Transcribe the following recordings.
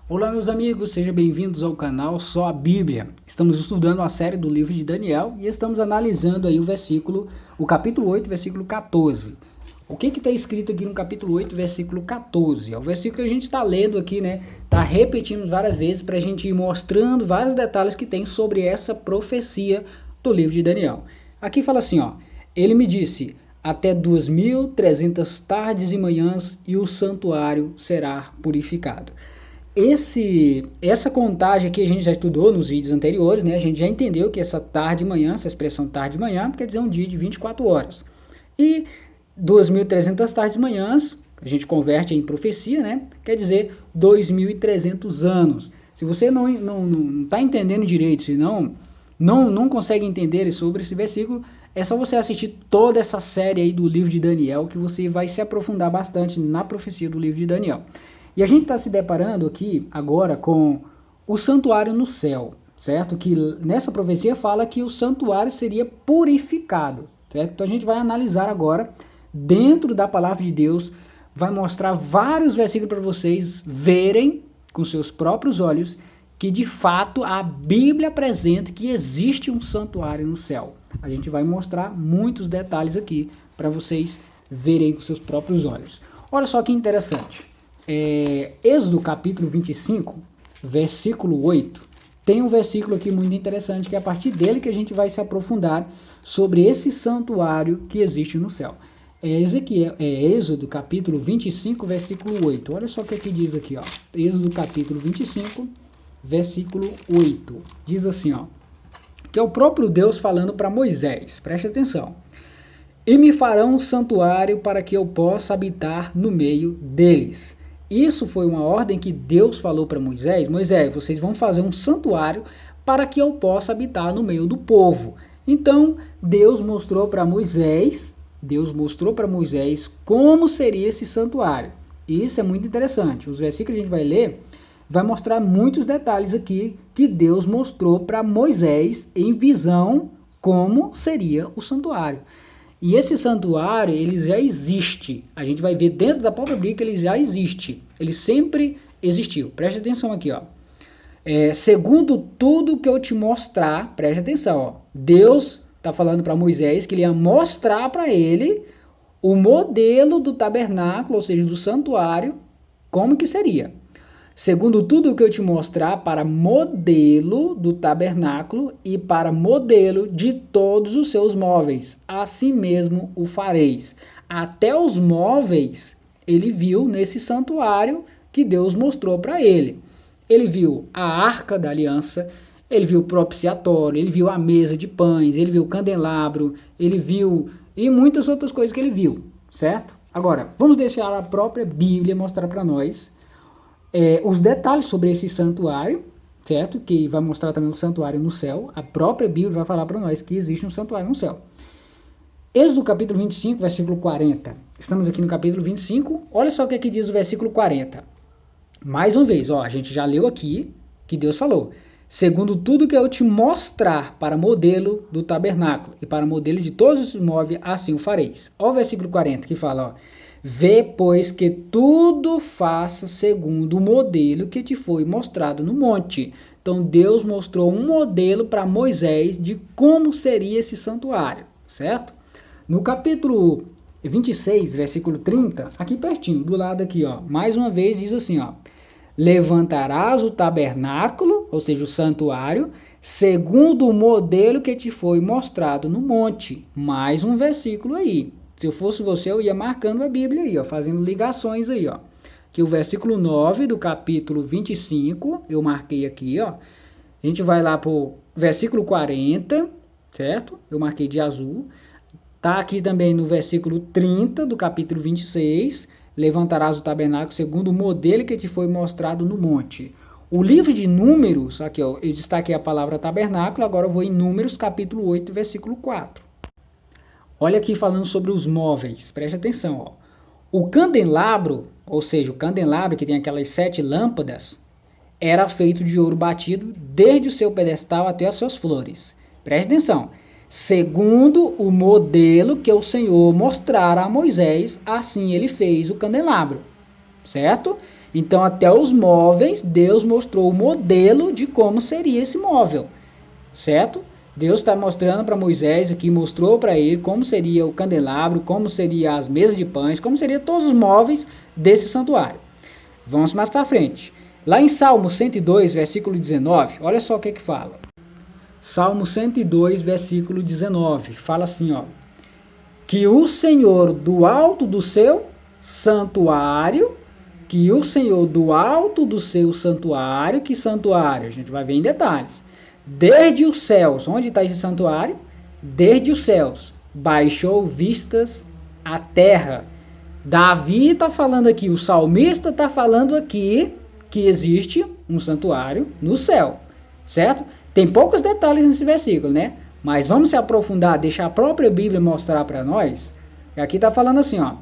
Olá meus amigos, sejam bem-vindos ao canal Só a Bíblia. Estamos estudando a série do livro de Daniel e estamos analisando aí o capítulo 8, versículo 14. O que está escrito aqui no capítulo 8, versículo 14? É o versículo que a gente está lendo aqui, né? Está repetindo várias vezes para a gente ir mostrando vários detalhes que tem sobre essa profecia do livro de Daniel. Aqui fala assim, ó, ele me disse, até 2.300 tardes e manhãs e o santuário será purificado. Essa contagem aqui a gente já estudou nos vídeos anteriores, né? A gente já entendeu que essa tarde e manhã, essa expressão tarde e manhã, quer dizer um dia de 24 horas. E 2.300 tardes e manhãs, a gente converte em profecia, né? Quer dizer 2.300 anos. Se você não está entendendo direito, se não consegue entender sobre esse versículo, é só você assistir toda essa série aí do livro de Daniel, que você vai se aprofundar bastante na profecia do livro de Daniel. E a gente está se deparando aqui agora com o santuário no céu, certo? Que nessa profecia fala que o santuário seria purificado, certo? Então a gente vai analisar agora, dentro da palavra de Deus, vai mostrar vários versículos para vocês verem com seus próprios olhos que de fato a Bíblia apresenta que existe um santuário no céu. A gente vai mostrar muitos detalhes aqui para vocês verem com seus próprios olhos. Olha só que interessante. Êxodo capítulo 25, versículo 8, tem um versículo aqui muito interessante, que é a partir dele que a gente vai se aprofundar sobre esse santuário que existe no céu. Êxodo capítulo 25, versículo 8. Olha só o que aqui diz aqui, ó. Êxodo capítulo 25, versículo 8. Diz assim, ó, que é o próprio Deus falando para Moisés. Preste atenção. E me farão um santuário para que eu possa habitar no meio deles. Isso foi uma ordem que Deus falou para Moisés. Moisés, vocês vão fazer um santuário para que eu possa habitar no meio do povo. Então, Deus mostrou para Moisés como seria esse santuário. E isso é muito interessante. Os versículos que a gente vai ler vai mostrar muitos detalhes aqui que Deus mostrou para Moisés em visão como seria o santuário. E esse santuário, ele já existe. A gente vai ver dentro da própria Bíblia que ele já existe. Ele sempre existiu. Preste atenção aqui, ó. Segundo tudo que eu te mostrar, preste atenção, ó. Deus está falando para Moisés que ele ia mostrar para ele o modelo do tabernáculo, ou seja, do santuário, como que seria. Segundo tudo o que eu te mostrar, para modelo do tabernáculo e para modelo de todos os seus móveis, assim mesmo o fareis. Até os móveis ele viu nesse santuário que Deus mostrou para ele. Ele viu a arca da aliança, ele viu o propiciatório, ele viu a mesa de pães, ele viu o candelabro, ele viu e muitas outras coisas que ele viu, certo? Agora, vamos deixar a própria Bíblia mostrar para nós os detalhes sobre esse santuário, certo? Que vai mostrar também o santuário no céu. A própria Bíblia vai falar para nós que existe um santuário no céu. Êxodo capítulo 25, versículo 40. Estamos aqui no capítulo 25. Olha só o que aqui diz o versículo 40. Mais uma vez, ó, a gente já leu aqui que Deus falou. Segundo tudo que eu te mostrar para modelo do tabernáculo e para modelo de todos os móveis, assim o fareis. Olha o versículo 40 que fala, ó. Vê, pois, que tudo faça segundo o modelo que te foi mostrado no monte. Então, Deus mostrou um modelo para Moisés de como seria esse santuário, certo? No capítulo 26, versículo 30, aqui pertinho, do lado aqui, ó, mais uma vez diz assim, ó, levantarás o tabernáculo, ou seja, o santuário, segundo o modelo que te foi mostrado no monte. Mais um versículo aí. Se eu fosse você, eu ia marcando a Bíblia aí, ó, fazendo ligações aí, ó. Que o versículo 9 do capítulo 25, eu marquei aqui, ó. A gente vai lá pro versículo 40, certo? Eu marquei de azul. Tá aqui também no versículo 30 do capítulo 26, levantarás o tabernáculo segundo o modelo que te foi mostrado no monte. O livro de Números, aqui, ó, eu destaquei a palavra tabernáculo, agora eu vou em Números, capítulo 8, versículo 4. Olha aqui falando sobre os móveis, preste atenção, ó. O candelabro, ou seja, o candelabro que tem aquelas 7 lâmpadas, era feito de ouro batido desde o seu pedestal até as suas flores. Preste atenção. Segundo o modelo que o Senhor mostrara a Moisés, assim ele fez o candelabro, certo? Então, até os móveis, Deus mostrou o modelo de como seria esse móvel, certo? Deus está mostrando para Moisés aqui, mostrou para ele como seria o candelabro, como seria as mesas de pães, como seria todos os móveis desse santuário. Vamos mais para frente. Lá em Salmo 102, versículo 19, olha só o que fala. Salmo 102, versículo 19, fala assim, ó. Que o Senhor do alto do seu santuário, que santuário? A gente vai ver em detalhes. Desde os céus, onde está esse santuário? Desde os céus, baixou vistas à terra. Davi está falando aqui, o salmista está falando aqui que existe um santuário no céu, certo? Tem poucos detalhes nesse versículo, né? Mas vamos se aprofundar, deixar a própria Bíblia mostrar para nós. E aqui está falando assim, ó,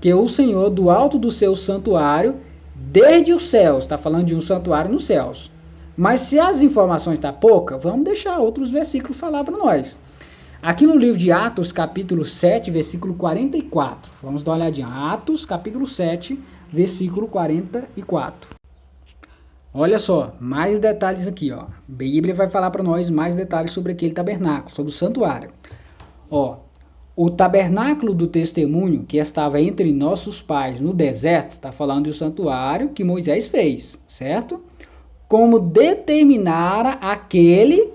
que o Senhor do alto do seu santuário, desde os céus, está falando de um santuário nos céus. Mas se as informações estão poucas, vamos deixar outros versículos falar para nós. Aqui no livro de Atos, capítulo 7, versículo 44. Vamos dar uma olhadinha. Atos, capítulo 7, versículo 44. Olha só, mais detalhes aqui, ó. A Bíblia vai falar para nós mais detalhes sobre aquele tabernáculo, sobre o santuário. Ó, o tabernáculo do testemunho que estava entre nossos pais no deserto, está falando do santuário que Moisés fez, certo? Como determinara aquele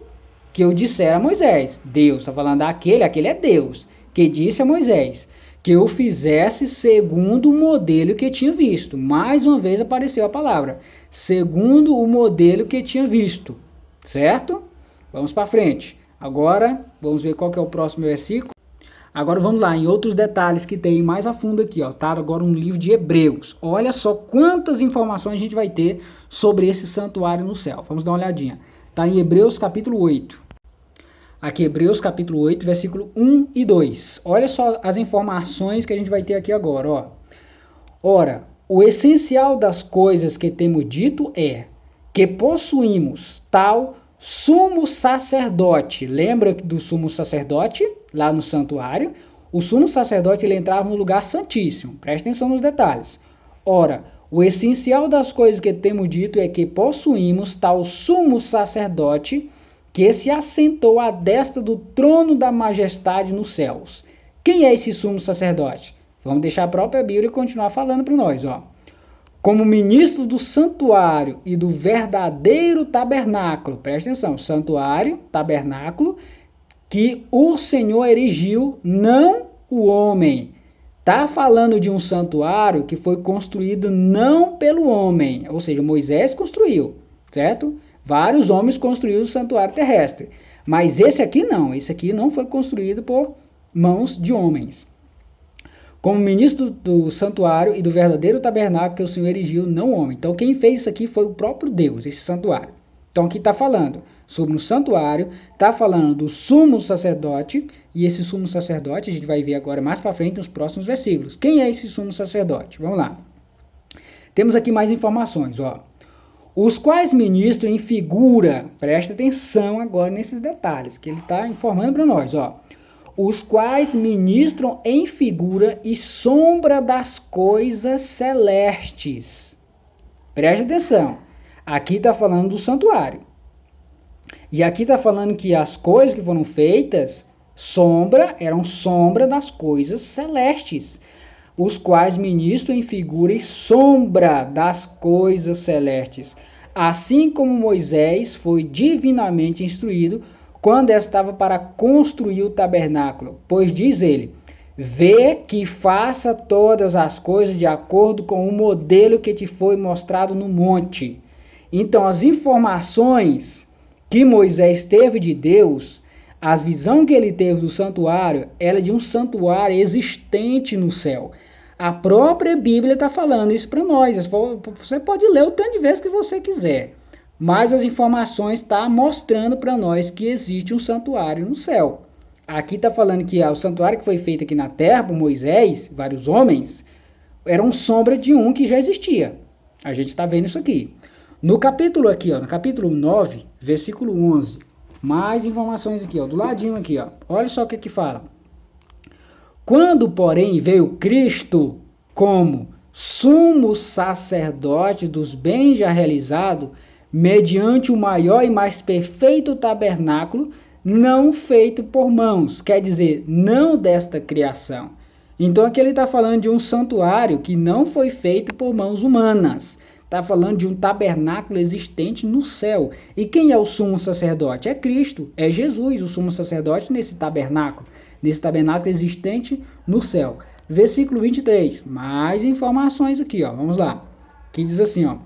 que eu dissera a Moisés. Deus está falando aquele é Deus, que disse a Moisés que eu fizesse segundo o modelo que tinha visto. Mais uma vez apareceu a palavra, segundo o modelo que tinha visto, certo? Vamos para frente. Agora, vamos ver qual que é o próximo versículo. Agora vamos lá, em outros detalhes que tem mais a fundo aqui, ó, tá? Agora um livro de Hebreus. Olha só quantas informações a gente vai ter sobre esse santuário no céu. Vamos dar uma olhadinha. Tá em Hebreus capítulo 8. Aqui, Hebreus capítulo 8, versículo 1 e 2. Olha só as informações que a gente vai ter aqui agora, ó. Ora, o essencial das coisas que temos dito é que possuímos tal sumo sacerdote. Lembra do sumo sacerdote lá no santuário? O sumo sacerdote ele entrava no lugar santíssimo. Presta atenção nos detalhes. Ora, o essencial das coisas que temos dito é que possuímos tal sumo sacerdote que se assentou à destra do trono da majestade nos céus. Quem é esse sumo sacerdote? Vamos deixar a própria Bíblia continuar falando para nós, ó. Como ministro do santuário e do verdadeiro tabernáculo, presta atenção, santuário, tabernáculo, que o Senhor erigiu, não o homem. Está falando de um santuário que foi construído não pelo homem, ou seja, Moisés construiu, certo? Vários homens construíram o santuário terrestre, mas esse aqui não foi construído por mãos de homens. Como ministro do santuário e do verdadeiro tabernáculo que o Senhor erigiu, não o homem. Então quem fez isso aqui foi o próprio Deus, esse santuário. Então aqui está falando sobre o santuário, está falando do sumo sacerdote, e esse sumo sacerdote a gente vai ver agora mais para frente nos próximos versículos. Quem é esse sumo sacerdote? Vamos lá. Temos aqui mais informações, ó. Os quais ministram em figura, presta atenção agora nesses detalhes, que ele está informando para nós, ó. Os quais ministram em figura e sombra das coisas celestes. Preste atenção, aqui está falando do santuário. E aqui está falando que as coisas que foram feitas, eram sombra das coisas celestes. Os quais ministram em figura e sombra das coisas celestes. Assim como Moisés foi divinamente instruído quando estava para construir o tabernáculo. Pois diz ele, vê que faça todas as coisas de acordo com o modelo que te foi mostrado no monte. Então, as informações que Moisés teve de Deus, a visão que ele teve do santuário, ela é de um santuário existente no céu. A própria Bíblia está falando isso para nós. Você pode ler o tanto de vezes que você quiser. Mas as informações estão mostrando para nós que existe um santuário no céu. Aqui está falando que o santuário que foi feito aqui na terra por Moisés, vários homens, era uma sombra de um que já existia. A gente está vendo isso aqui. No capítulo aqui, ó, no capítulo 9, versículo 11, mais informações aqui, ó, do ladinho aqui, ó. Olha só o que fala. Quando, porém, veio Cristo como sumo sacerdote dos bens já realizados, mediante o maior e mais perfeito tabernáculo, não feito por mãos, quer dizer, não desta criação. Então aqui ele está falando de um santuário que não foi feito por mãos humanas. Está falando de um tabernáculo existente no céu. E quem é o sumo sacerdote? É Cristo, é Jesus, o sumo sacerdote nesse tabernáculo existente no céu. Versículo 23, mais informações aqui, ó. Vamos lá. Que diz assim, ó.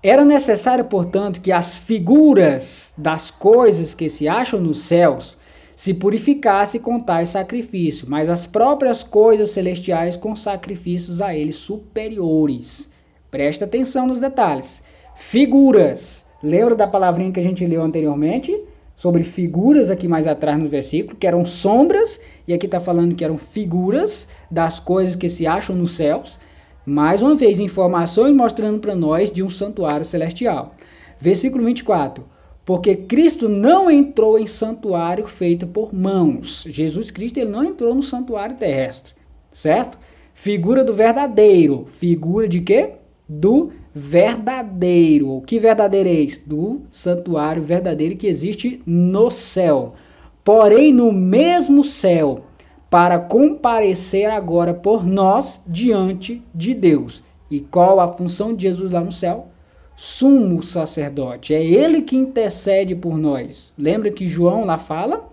Era necessário, portanto, que as figuras das coisas que se acham nos céus se purificassem com tais sacrifícios, mas as próprias coisas celestiais com sacrifícios a eles superiores. Presta atenção nos detalhes. Figuras. Lembra da palavrinha que a gente leu anteriormente? Sobre figuras aqui mais atrás no versículo, que eram sombras, e aqui está falando que eram figuras das coisas que se acham nos céus. Mais uma vez, informações mostrando para nós de um santuário celestial. Versículo 24. Porque Cristo não entrou em santuário feito por mãos. Jesus Cristo ele não entrou no santuário terrestre, certo? Figura do verdadeiro. Figura de quê? Do verdadeiro. Que verdadeiro é esse? Do santuário verdadeiro que existe no céu. Porém, no mesmo céu, para comparecer agora por nós diante de Deus. E qual a função de Jesus lá no céu? Sumo sacerdote. É ele que intercede por nós. Lembra que João lá fala?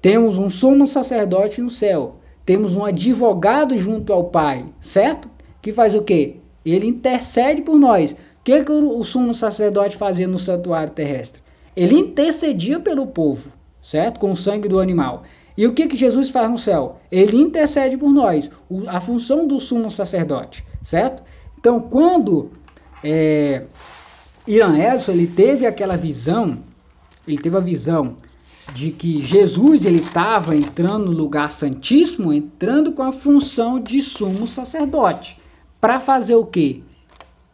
Temos um sumo sacerdote no céu. Temos um advogado junto ao Pai, certo? Que faz o quê? Ele intercede por nós. O que o sumo sacerdote fazia no santuário terrestre? Ele intercedia pelo povo, certo? Com o sangue do animal. E o que Jesus faz no céu? Ele intercede por nós. A função do sumo sacerdote, certo? Então, quando Irã Edson, ele teve aquela visão, ele teve a visão de que Jesus ele estava entrando no lugar santíssimo, entrando com a função de sumo sacerdote. Para fazer o quê?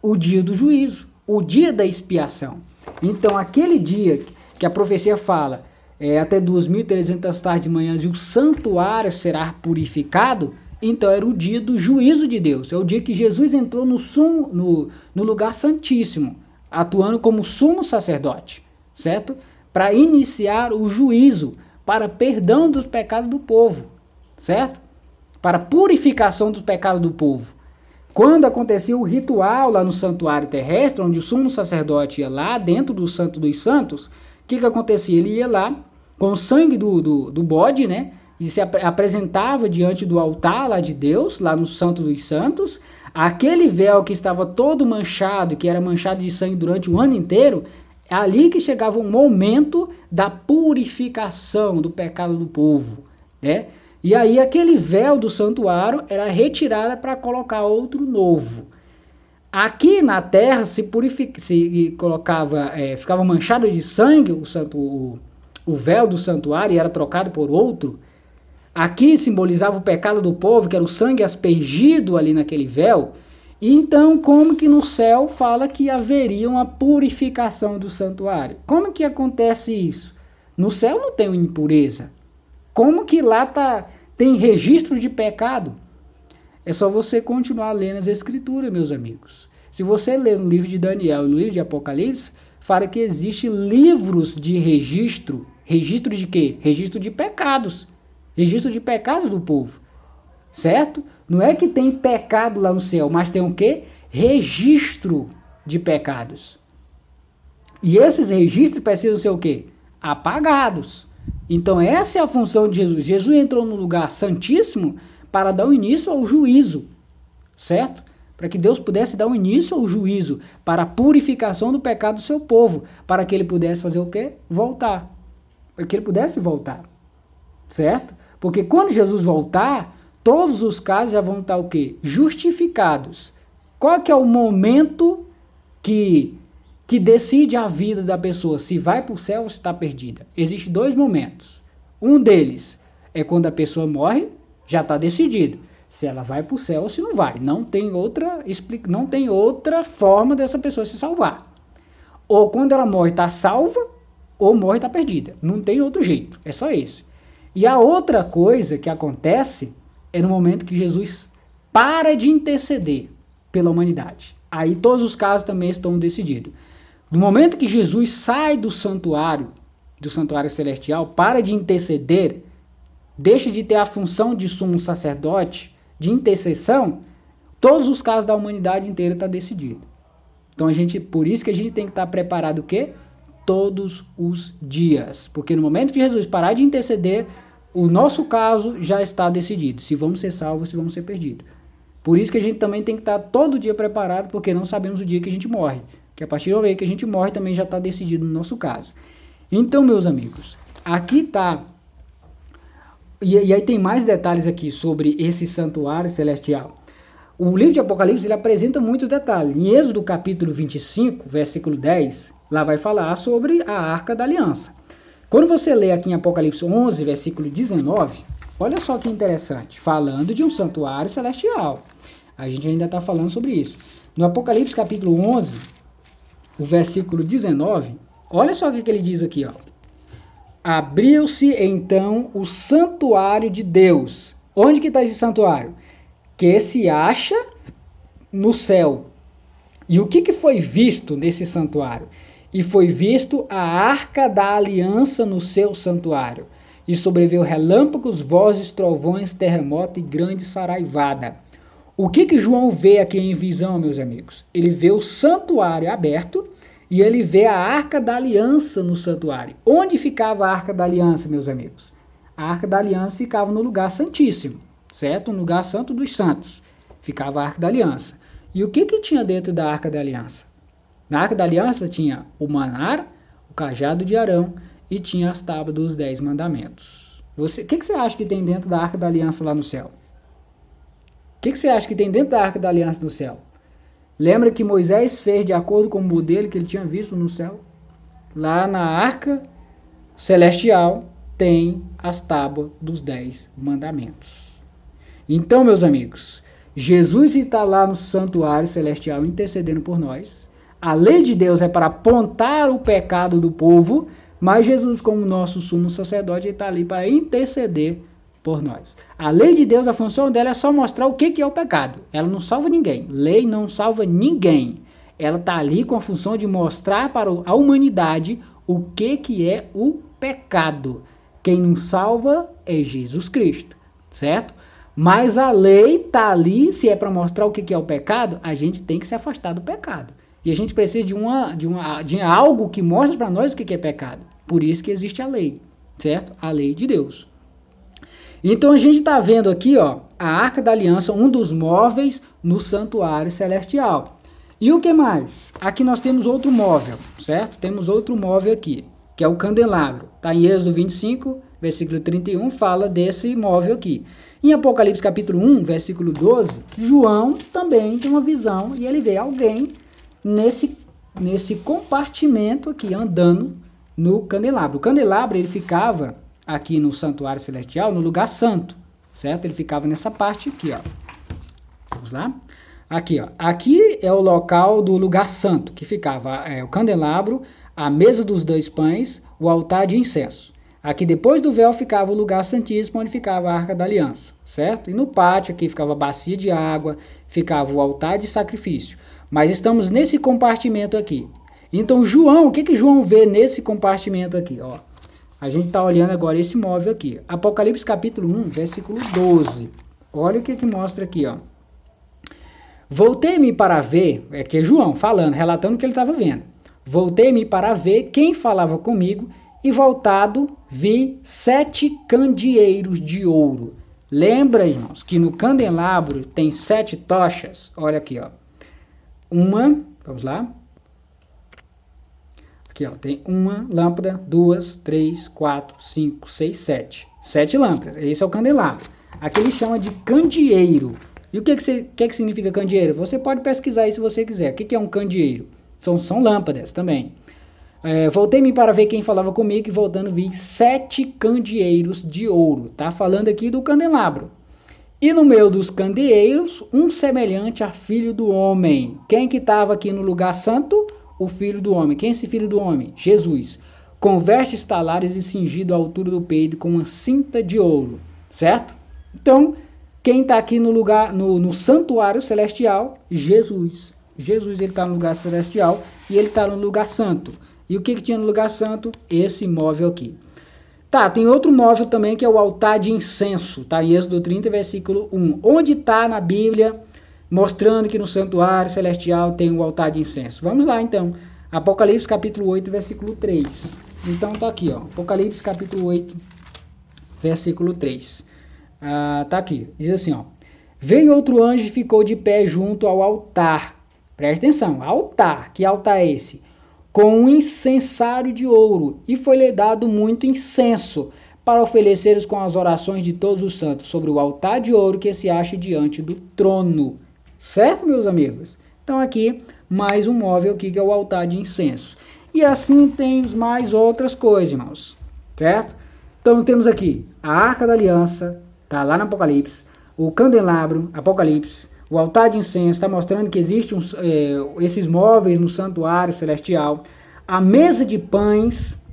O dia do juízo, o dia da expiação. Então, aquele dia que a profecia fala, até 2.300 tardes e manhãs, e o santuário será purificado, então era o dia do juízo de Deus. É o dia que Jesus entrou no lugar santíssimo, atuando como sumo sacerdote, certo? Para iniciar o juízo, para perdão dos pecados do povo, certo? Para purificação dos pecados do povo. Quando acontecia o ritual lá no santuário terrestre, onde o sumo sacerdote ia lá dentro do Santo dos Santos, o que acontecia? Ele ia lá com o sangue do bode, né? E se apresentava diante do altar lá de Deus, lá no Santo dos Santos. Aquele véu que estava todo manchado, que era manchado de sangue durante o ano inteiro, é ali que chegava o momento da purificação do pecado do povo, né? E aí aquele véu do santuário era retirado para colocar outro novo. Aqui na terra ficava manchado de sangue o véu do santuário e era trocado por outro. Aqui simbolizava o pecado do povo, que era o sangue aspergido ali naquele véu. E então, como que no céu fala que haveria uma purificação do santuário? Como que acontece isso? No céu não tem impureza. Como que lá tem registro de pecado? É só você continuar lendo as escrituras, meus amigos. Se você ler no livro de Daniel e no livro de Apocalipse, fala que existe livros de registro. Registro de quê? Registro de pecados. Registro de pecados do povo. Certo? Não é que tem pecado lá no céu, mas tem o quê? Registro de pecados. E esses registros precisam ser o quê? Apagados. Então essa é a função de Jesus. Jesus entrou no lugar santíssimo para dar o início ao juízo, certo? Para que Deus pudesse dar o início ao juízo, para a purificação do pecado do seu povo, para que ele pudesse fazer o quê? Voltar. Para que ele pudesse voltar, certo? Porque quando Jesus voltar, todos os casos já vão estar o quê? Justificados. Qual que é o momento que decide a vida da pessoa, se vai para o céu ou se está perdida? Existem dois momentos. Um deles é quando a pessoa morre, já está decidido se ela vai para o céu ou se não vai. Não tem outra forma dessa pessoa se salvar. Ou quando ela morre está salva, ou morre está perdida. Não tem outro jeito, é só esse. E a outra coisa que acontece é no momento que Jesus para de interceder pela humanidade. Aí todos os casos também estão decididos. No momento que Jesus sai do santuário celestial, para de interceder, deixa de ter a função de sumo sacerdote, de intercessão, todos os casos da humanidade inteira estão decididos. Então, por isso que a gente tem que estar preparado o quê? Todos os dias. Porque no momento que Jesus parar de interceder, o nosso caso já está decidido. Se vamos ser salvos, se vamos ser perdidos. Por isso que a gente também tem que estar todo dia preparado, porque não sabemos o dia que a gente morre. Que a partir do momento que a gente morre, também já está decidido no nosso caso. Então, meus amigos, aqui está... E aí tem mais detalhes aqui sobre esse santuário celestial. O livro de Apocalipse, ele apresenta muitos detalhes. Em Êxodo capítulo 25, versículo 10, lá vai falar sobre a Arca da Aliança. Quando você lê aqui em Apocalipse 11, versículo 19, olha só que interessante, falando de um santuário celestial. A gente ainda está falando sobre isso. No Apocalipse capítulo 11, o versículo 19, olha só o que ele diz aqui, ó. Abriu-se então o santuário de Deus. Onde que está esse santuário? Que se acha no céu. E o que foi visto nesse santuário? E foi visto a arca da aliança no seu santuário. E sobreveio relâmpagos, vozes, trovões, terremoto e grande saraivada. O que João vê aqui em visão, meus amigos? Ele vê o santuário aberto e ele vê a arca da aliança no santuário. Onde ficava a arca da aliança, meus amigos? A arca da aliança ficava no lugar santíssimo, certo? No lugar santo dos santos. Ficava a arca da aliança. E o que tinha dentro da arca da aliança? Na arca da aliança tinha o maná, o cajado de Arão e tinha as tábuas dos 10 mandamentos. O que você acha que tem dentro da arca da aliança lá no céu? O que você acha que tem dentro da arca da aliança no céu? Lembra que Moisés fez de acordo com o modelo que ele tinha visto no céu? Lá na arca celestial tem as tábuas dos 10 mandamentos. Então, meus amigos, Jesus está lá no santuário celestial intercedendo por nós. A lei de Deus é para apontar o pecado do povo, mas Jesus, como nosso sumo sacerdote, está ali para interceder por nós. A lei de Deus, a função dela é só mostrar o que é o pecado. Ela não salva ninguém. Lei não salva ninguém. Ela está ali com a função de mostrar para a humanidade o que é o pecado. Quem nos salva é Jesus Cristo, certo? Mas a lei está ali, se é para mostrar o que é o pecado, a gente tem que se afastar do pecado. E a gente precisa de algo que mostre para nós o que é pecado. Por isso que existe a lei, certo? A lei de Deus. Então a gente está vendo aqui, ó, a Arca da Aliança, um dos móveis no santuário celestial. E o que mais? Aqui nós temos outro móvel, certo? Temos outro móvel aqui, que é o candelabro. Está em Êxodo 25, versículo 31, fala desse móvel aqui. Em Apocalipse capítulo 1, versículo 12, João também tem uma visão e ele vê alguém nesse compartimento aqui, andando no candelabro. O candelabro, ele ficava aqui no santuário celestial, no lugar santo, certo? Ele ficava nessa parte aqui, ó. Vamos lá? Aqui, ó. Aqui é o local do lugar santo, que ficava o candelabro, a mesa dos 2 pães, o altar de incenso. Aqui depois do véu ficava o lugar santíssimo, onde ficava a Arca da Aliança, certo? E no pátio aqui ficava a bacia de água, ficava o altar de sacrifício. Mas estamos nesse compartimento aqui. Então João, o que João vê nesse compartimento aqui? Ó, a gente está olhando agora esse móvel aqui. Apocalipse capítulo 1, versículo 12. Olha o que mostra aqui, ó. Voltei-me para ver, aqui é João falando, relatando o que ele estava vendo. Voltei-me para ver quem falava comigo e voltado vi 7 candeeiros de ouro. Lembra, irmãos, que no candelabro tem 7 tochas? Olha aqui, ó. Vamos lá. Aqui, ó, tem uma lâmpada, 2, 3, 4, 5, 6, 7. 7 lâmpadas. Esse é o candelabro. Aqui ele chama de candeeiro. E o que significa candeeiro? Você pode pesquisar aí se você quiser. O que é um candeeiro? São lâmpadas também. Voltei-me para ver quem falava comigo e voltando vi 7 candeeiros de ouro. Tá falando aqui do candelabro. E no meio dos candeeiros, um semelhante a filho do homem. Quem que estava aqui no lugar santo? O filho do homem. Quem é esse filho do homem? Jesus. Com vestes talares e cingido à altura do peito com uma cinta de ouro. Certo? Então, Quem está aqui no lugar, no santuário celestial? Jesus. Jesus, ele está no lugar celestial e ele está no lugar santo. E o que tinha no lugar santo? Esse móvel aqui. Tá, tem outro móvel também que é o altar de incenso, tá? Em Êxodo 30, versículo 1. Onde está na Bíblia mostrando que no santuário celestial tem o altar de incenso? Vamos lá, então. Apocalipse, capítulo 8, versículo 3. Então, tá aqui, ó. Apocalipse, capítulo 8, versículo 3. Tá aqui. Diz assim, ó. Veio outro anjo e ficou de pé junto ao altar. Preste atenção. Altar. Que altar é esse? Com um incensário de ouro, e foi-lhe dado muito incenso, para ofereceres com as orações de todos os santos, sobre o altar de ouro que se acha diante do trono. Certo, meus amigos? Então aqui, mais um móvel aqui, que é o altar de incenso. E assim tem mais outras coisas, irmãos. Certo? Então temos aqui a Arca da Aliança, tá lá no Apocalipse, o candelabro, Apocalipse, o altar de incenso, está mostrando que existem esses móveis no santuário celestial. A mesa de pães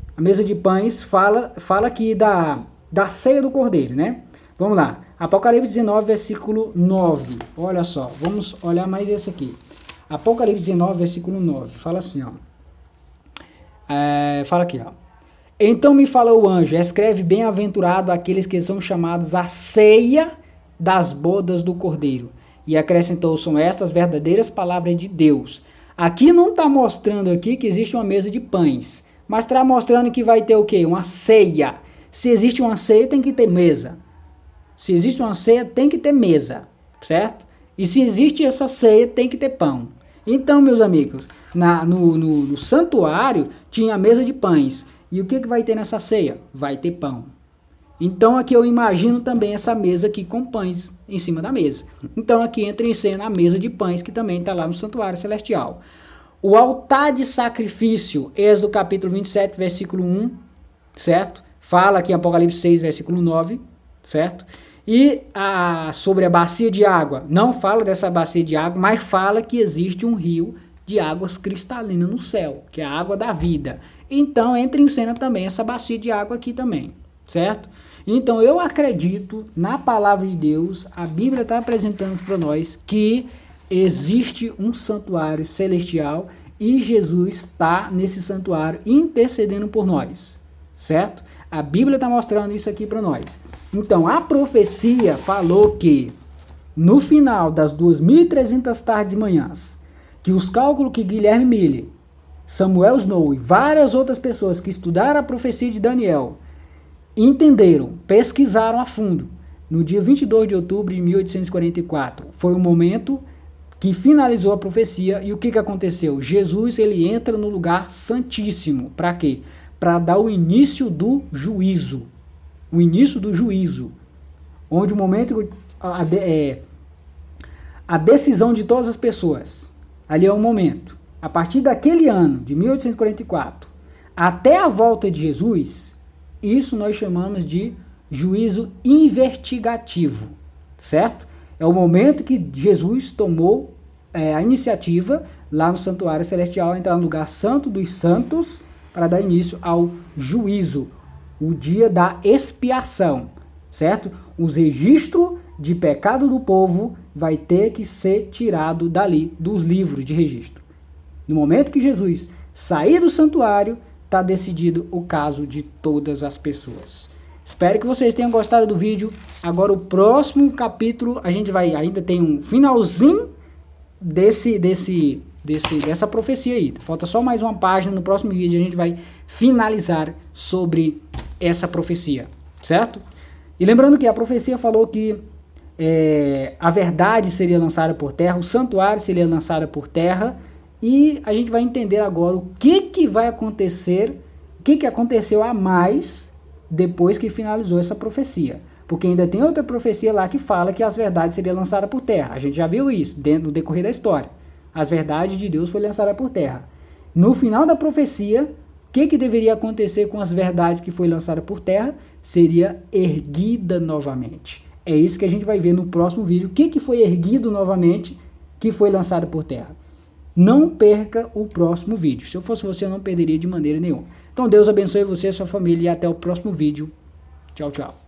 fala aqui da ceia do Cordeiro, né? Vamos lá, Apocalipse 19, versículo 9. Olha só, vamos olhar mais esse aqui. Apocalipse 19, versículo 9, fala assim, ó. Fala aqui, ó. Então me falou o anjo, escreve bem-aventurado aqueles que são chamados à ceia das bodas do Cordeiro. E acrescentou, são estas verdadeiras palavras de Deus. Aqui não está mostrando aqui que existe uma mesa de pães, mas está mostrando que vai ter o quê? Uma ceia. Se existe uma ceia, tem que ter mesa. Se existe uma ceia, tem que ter mesa, certo? E se existe essa ceia, tem que ter pão. Então, meus amigos, no santuário tinha a mesa de pães. E o que vai ter nessa ceia? Vai ter pão. Então aqui eu imagino também essa mesa aqui com pães em cima da mesa. Então aqui entra em cena a mesa de pães que também está lá no santuário celestial. O altar de sacrifício, Êxodo capítulo 27, versículo 1, certo? Fala aqui em Apocalipse 6, versículo 9, certo? E sobre a bacia de água, não fala dessa bacia de água, mas fala que existe um rio de águas cristalinas no céu, que é a água da vida. Então entra em cena também essa bacia de água aqui também, certo? Então eu acredito na palavra de Deus, a Bíblia está apresentando para nós que existe um santuário celestial e Jesus está nesse santuário intercedendo por nós, certo? A Bíblia está mostrando isso aqui para nós. Então a profecia falou que no final das 2.300 tardes e manhãs, que os cálculos que Guilherme Miller, Samuel Snow e várias outras pessoas que estudaram a profecia de Daniel entenderam, pesquisaram a fundo. No dia 22 de outubro de 1844, foi o momento que finalizou a profecia. E o que aconteceu? Jesus, ele entra no lugar santíssimo. Para quê? Para dar o início do juízo. O início do juízo. Onde o momento, a decisão de todas as pessoas. Ali é o momento. A partir daquele ano, de 1844, até a volta de Jesus, isso nós chamamos de juízo investigativo, certo? É o momento que Jesus tomou a iniciativa lá no santuário celestial, entrar no lugar santo dos santos para dar início ao juízo, o dia da expiação, certo? Os registros de pecado do povo vai ter que ser tirado dali, dos livros de registro. No momento que Jesus sair do santuário, está decidido o caso de todas as pessoas. Espero que vocês tenham gostado do vídeo. Agora o próximo capítulo, a gente vai, ainda tem um finalzinho dessa profecia aí. Falta só mais uma página. No próximo vídeo a gente vai finalizar sobre essa profecia, certo? E lembrando que a profecia falou que a verdade seria lançada por terra, o santuário seria lançado por terra. E a gente vai entender agora o que vai acontecer, o que aconteceu a mais depois que finalizou essa profecia. Porque ainda tem outra profecia lá que fala que as verdades seriam lançadas por terra. A gente já viu isso no decorrer da história. As verdades de Deus foram lançadas por terra. No final da profecia, o que deveria acontecer com as verdades que foi lançada por terra? Seria erguida novamente. É isso que a gente vai ver no próximo vídeo. O que foi erguido novamente que foi lançado por terra? Não perca o próximo vídeo. Se eu fosse você, eu não perderia de maneira nenhuma. Então Deus abençoe você e sua família e até o próximo vídeo. Tchau, tchau.